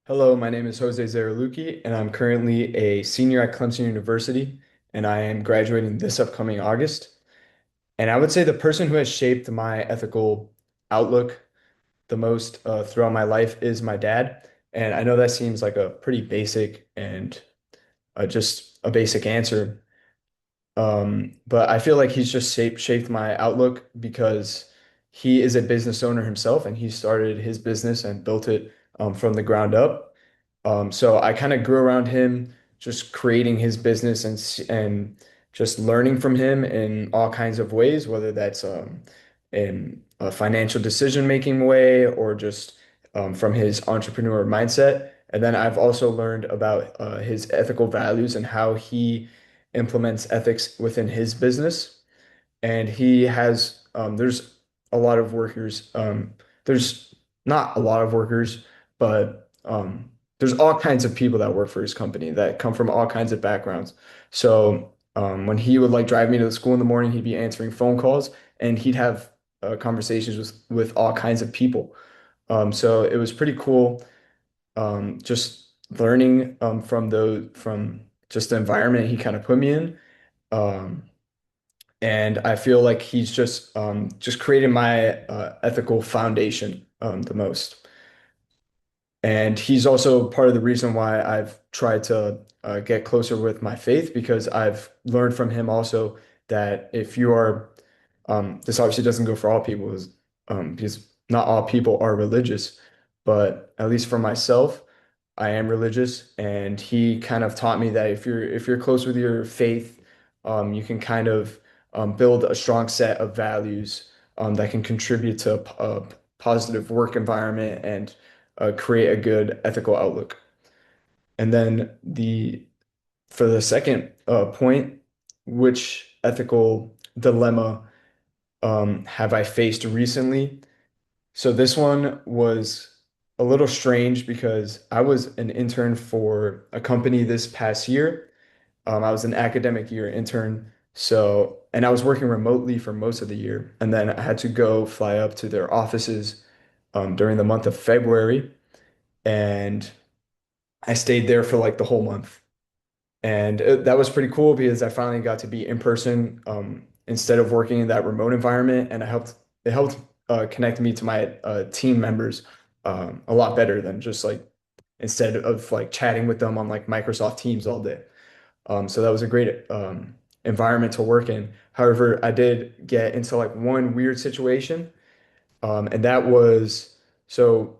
Hello, my name is Jose Zaraluki, and I'm currently a senior at Clemson University, and I am graduating this upcoming August. And I would say the person who has shaped my ethical outlook the most throughout my life is my dad. And I know that seems like a pretty basic and just a basic answer, but I feel like he's just shaped my outlook because he is a business owner himself, and he started his business and built it from the ground up. So I kind of grew around him, just creating his business and just learning from him in all kinds of ways, whether that's in a financial decision-making way or just from his entrepreneur mindset. And then I've also learned about his ethical values and how he implements ethics within his business. And he has there's a lot of workers. There's not a lot of workers, but there's all kinds of people that work for his company that come from all kinds of backgrounds. So when he would like drive me to the school in the morning, he'd be answering phone calls and he'd have conversations with all kinds of people. So it was pretty cool, just learning from just the environment he kind of put me in. Um, and I feel like he's just created my ethical foundation the most. And he's also part of the reason why I've tried to get closer with my faith because I've learned from him also that if you are, this obviously doesn't go for all people, because not all people are religious, but at least for myself, I am religious, and he kind of taught me that if you're close with your faith, you can kind of build a strong set of values that can contribute to a positive work environment and create a good ethical outlook. And then the for the second point, which ethical dilemma have I faced recently? So this one was a little strange because I was an intern for a company this past year. I was an academic year intern. So, and I was working remotely for most of the year. And then I had to go fly up to their offices during the month of February. And I stayed there for like the whole month. And that was pretty cool because I finally got to be in person instead of working in that remote environment. And it helped connect me to my team members a lot better than just like instead of like chatting with them on like Microsoft Teams all day. So that was a great environment to work in. However, I did get into like one weird situation, and that was so.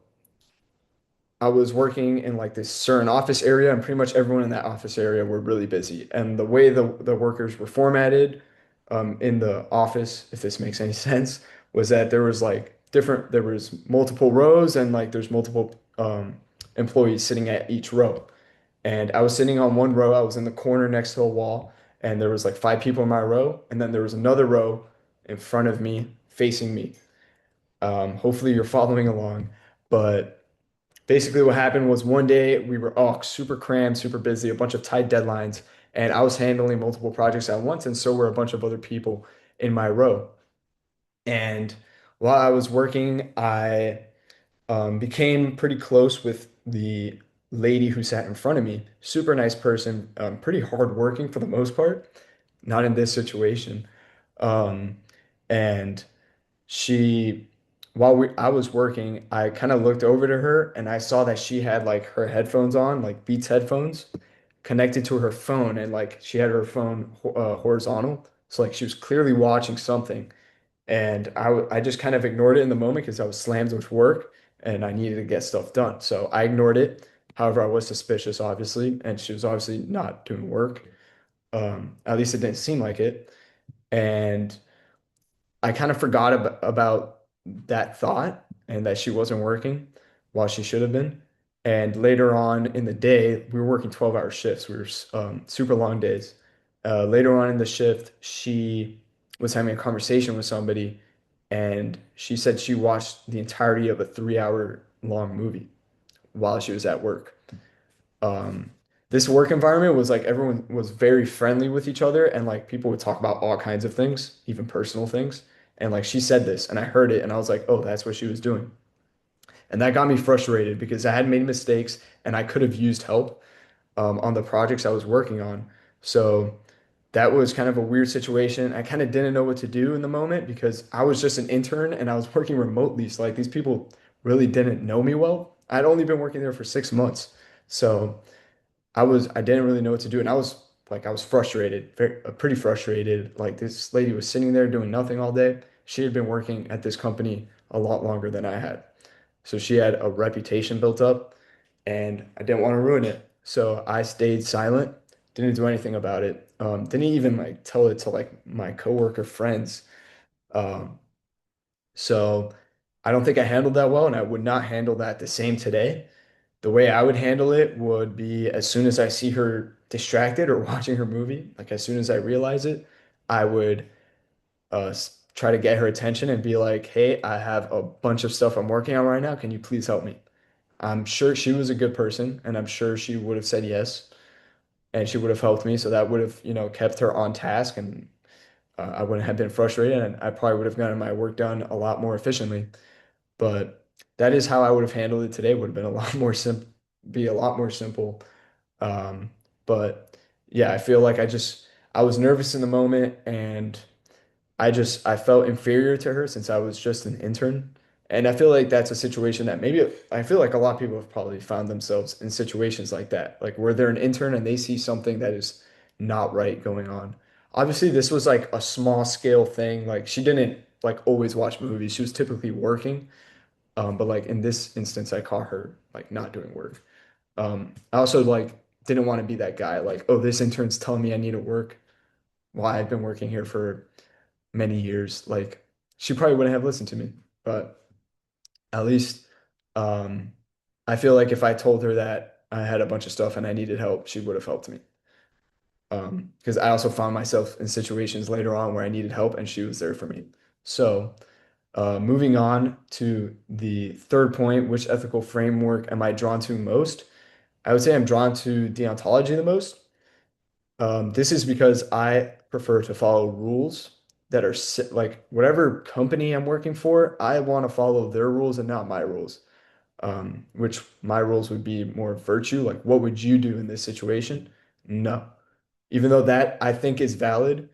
I was working in like this certain office area, and pretty much everyone in that office area were really busy. And the way the workers were formatted in the office, if this makes any sense, was that there was multiple rows and like there's multiple employees sitting at each row. And I was sitting on one row, I was in the corner next to a wall, and there was like five people in my row, and then there was another row in front of me, facing me. Hopefully you're following along, but basically what happened was one day we were all super crammed, super busy, a bunch of tight deadlines, and I was handling multiple projects at once, and so were a bunch of other people in my row. And while I was working, I became pretty close with the lady who sat in front of me. Super nice person, pretty hardworking for the most part, not in this situation. Um, and she I was working, I kind of looked over to her and I saw that she had like her headphones on, like Beats headphones, connected to her phone, and like she had her phone horizontal. So like she was clearly watching something, and I just kind of ignored it in the moment because I was slammed with work and I needed to get stuff done. So I ignored it. However, I was suspicious, obviously, and she was obviously not doing work. At least it didn't seem like it. And I kind of forgot about that thought and that she wasn't working while she should have been. And later on in the day, we were working 12-hour shifts. We were super long days. Later on in the shift, she was having a conversation with somebody, and she said she watched the entirety of a 3-hour long movie while she was at work. Um, this work environment was like everyone was very friendly with each other, and like people would talk about all kinds of things, even personal things. And like she said this, and I heard it, and I was like, oh, that's what she was doing. And that got me frustrated because I had made mistakes and I could have used help on the projects I was working on. So that was kind of a weird situation. I kind of didn't know what to do in the moment because I was just an intern and I was working remotely. So like these people really didn't know me well. I'd only been working there for 6 months. So I didn't really know what to do. And I was frustrated, pretty frustrated. Like this lady was sitting there doing nothing all day. She had been working at this company a lot longer than I had. So she had a reputation built up and I didn't want to ruin it. So I stayed silent, didn't do anything about it. Didn't even like tell it to like my coworker friends. Um, so I don't think I handled that well, and I would not handle that the same today. The way I would handle it would be as soon as I see her distracted or watching her movie, like as soon as I realize it, I would try to get her attention and be like, "Hey, I have a bunch of stuff I'm working on right now. Can you please help me?" I'm sure she was a good person, and I'm sure she would have said yes, and she would have helped me. So that would have, kept her on task, and I wouldn't have been frustrated, and I probably would have gotten my work done a lot more efficiently. But that is how I would have handled it today. Would have been a lot more be a lot more simple. Um, but yeah, I feel like I was nervous in the moment, and I felt inferior to her since I was just an intern. And I feel like that's a situation that maybe I feel like a lot of people have probably found themselves in situations like that, like where they're an intern and they see something that is not right going on. Obviously, this was like a small scale thing. Like she didn't like always watch movies. She was typically working. But like in this instance, I caught her like not doing work. I also like didn't want to be that guy, like, oh, this intern's telling me I need to work. Well, I've been working here for many years. Like she probably wouldn't have listened to me, but at least um, I feel like if I told her that I had a bunch of stuff and I needed help, she would have helped me. Because I also found myself in situations later on where I needed help and she was there for me. So, moving on to the third point, which ethical framework am I drawn to most? I would say I'm drawn to deontology the most. This is because I prefer to follow rules that are like whatever company I'm working for, I want to follow their rules and not my rules. Which my rules would be more virtue. Like, what would you do in this situation? No. Even though that I think is valid,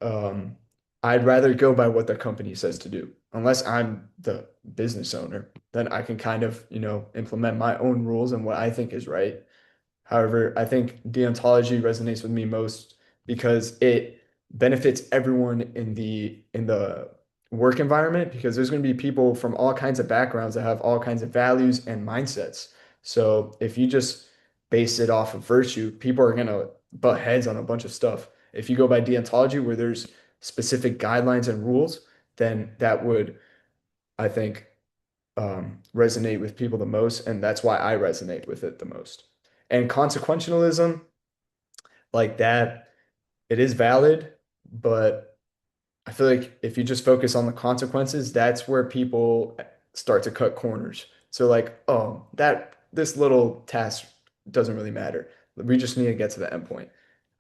um, I'd rather go by what the company says to do. Unless I'm the business owner, then I can kind of, implement my own rules and what I think is right. However, I think deontology resonates with me most because it benefits everyone in the work environment because there's going to be people from all kinds of backgrounds that have all kinds of values and mindsets. So if you just base it off of virtue, people are going to butt heads on a bunch of stuff. If you go by deontology where there's specific guidelines and rules, then that would, I think, resonate with people the most, and that's why I resonate with it the most. And consequentialism, like that, it is valid, but I feel like if you just focus on the consequences, that's where people start to cut corners. So like, oh, that this little task doesn't really matter. We just need to get to the end point.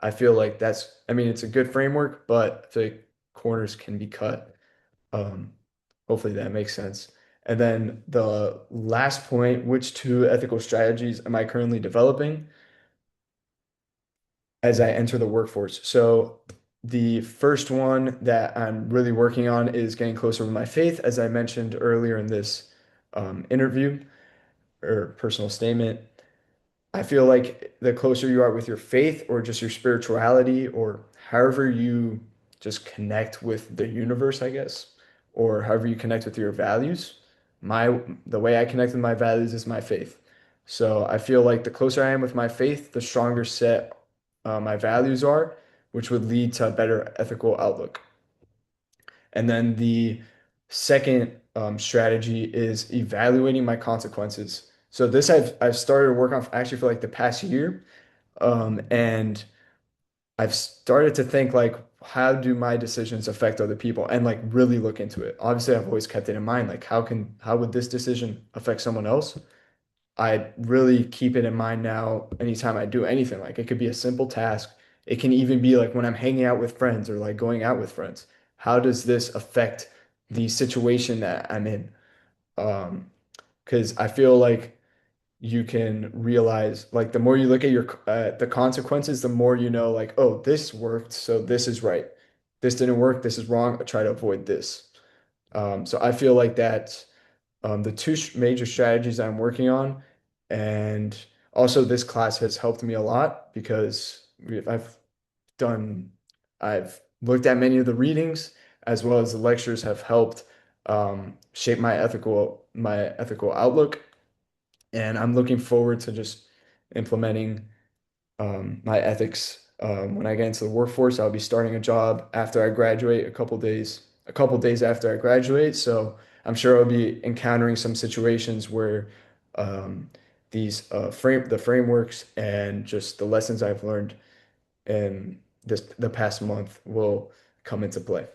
I feel like I mean, it's a good framework, but I feel like corners can be cut. Um, Hopefully that makes sense. And then the last point, which two ethical strategies am I currently developing as I enter the workforce? So the first one that I'm really working on is getting closer with my faith, as I mentioned earlier in this interview or personal statement. I feel like the closer you are with your faith or just your spirituality or however you just connect with the universe, I guess, or however you connect with your values, the way I connect with my values is my faith. So I feel like the closer I am with my faith, the stronger set my values are, which would lead to a better ethical outlook. And then the second strategy is evaluating my consequences. So this I've started to work on actually for like the past year. And I've started to think like, how do my decisions affect other people? And like really look into it. Obviously, I've always kept it in mind, like how would this decision affect someone else? I really keep it in mind now anytime I do anything. Like it could be a simple task. It can even be like when I'm hanging out with friends or like going out with friends. How does this affect the situation that I'm in? Um, because I feel like you can realize like the more you look at your the consequences, the more you know like, oh, this worked, so this is right. This didn't work, this is wrong. I try to avoid this. So I feel like that the two major strategies I'm working on, and also this class has helped me a lot because done, I've looked at many of the readings as well as the lectures have helped shape my ethical outlook, and I'm looking forward to just implementing my ethics when I get into the workforce. I'll be starting a job after I graduate, a couple days after I graduate. So I'm sure I'll be encountering some situations where um, the frameworks and just the lessons I've learned in the past month will come into play.